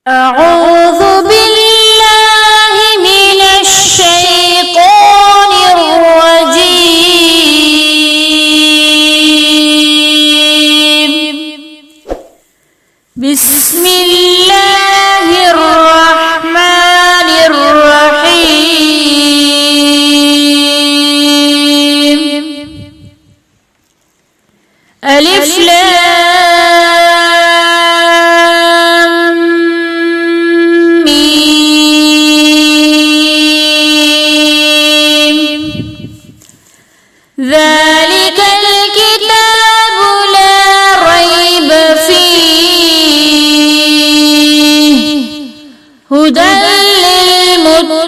أعوذ بالله من الشيطان الرجيم. بسم الله الرحمن الرحيم. ألف لام ميم. ذلك الكتاب لا ريب فيه هدى للمتقين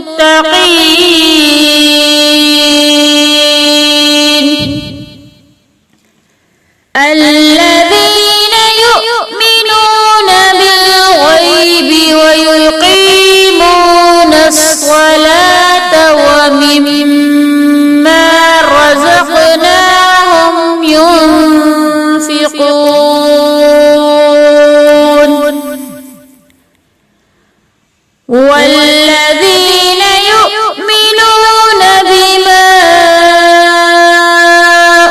الذين يؤمنون بالغيب ويقيمون الصلاة ومما رزقناهم ينفقون والذين يؤمنون بما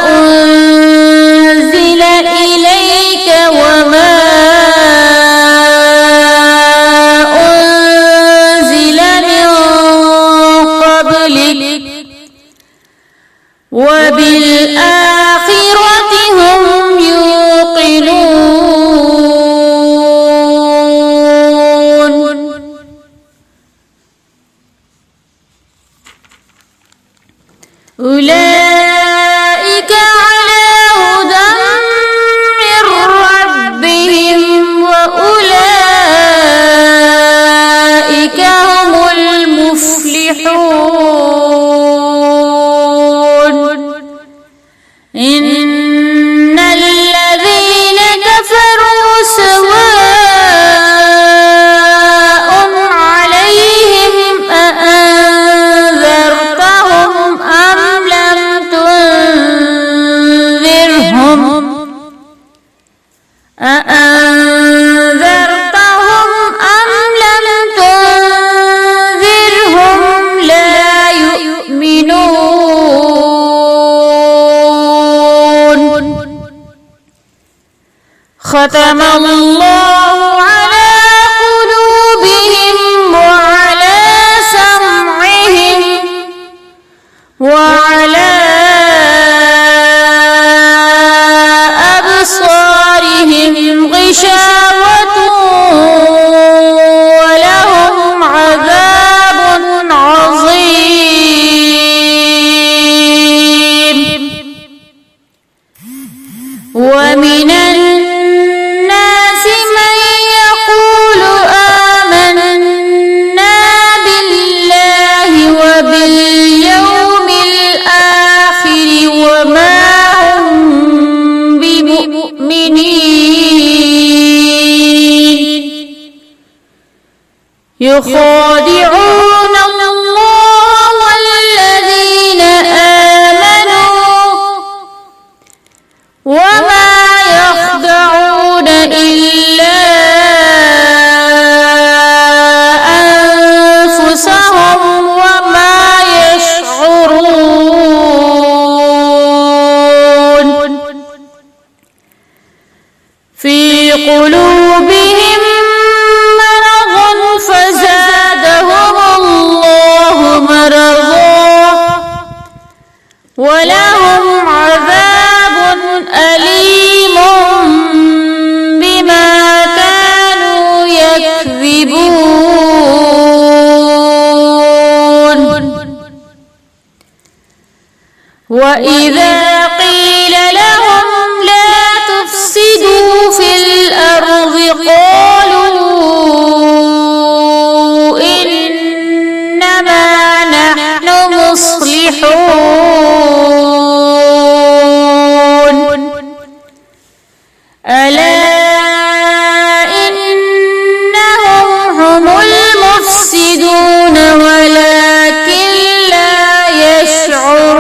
أنزل إليك وما أنزل من قبلك وبالآخرة هم يوقنون. أولئك على هدى من ربهم وأولئك هم المفلحون. إن الذين كفروا سواء عليهم أأنذرتهم أم لم تنذرهم لا يؤمنون. ختم الله على قلوبهم وعلى سمعهم وعلى أبصارهم غشاوة ولهم عذاب عظيم. ومن الناس من يقول آمنا بالله وباليوم الآخر وما هم بمؤمنين يخادعون الله والذين آمنوا وما يخدعون إلا أنفسهم وما يشعرون. في قلوبهم مرض فزادهم الله مرضا ولهم عذاب أليم بما كانوا يكذبون. وإذا قيل لهم لا تفسدوا في الأرض قالوا إنما نحن مصلحون. ألا إنهم هم المفسدون ولكن لا يشعرون.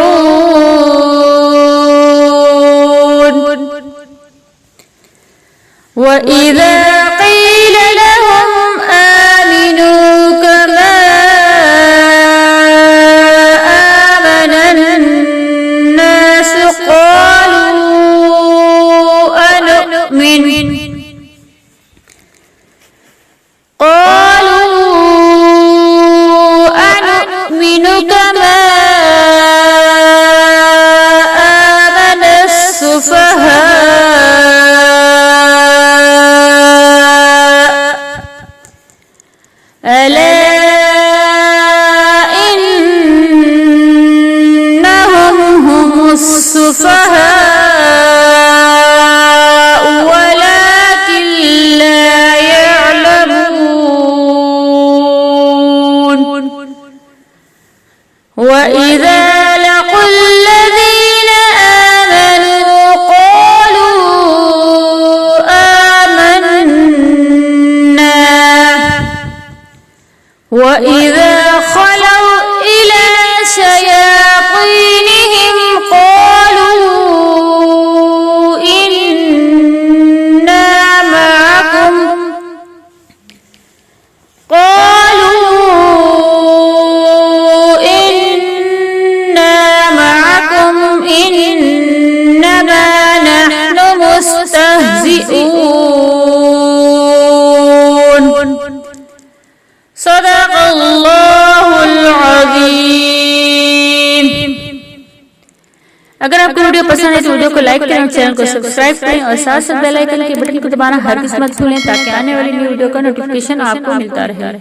وإذا قيل لهم وإذا خلوا إلى شياطينهم قالوا إنا معكم إنما نحن مستهزئون صدق الله العظीम। अगर आपको वीडियो पसंद है तो वीडियो को लाइक करें, चैनल को सब्सक्राइब करें और साथ साथ बेल आइकन के बटन को दबाना हरगिज़ मत भूलें ताकि आने वाली न्यू वीडियो का नोटिफिकेशन आपको मिलता रहे।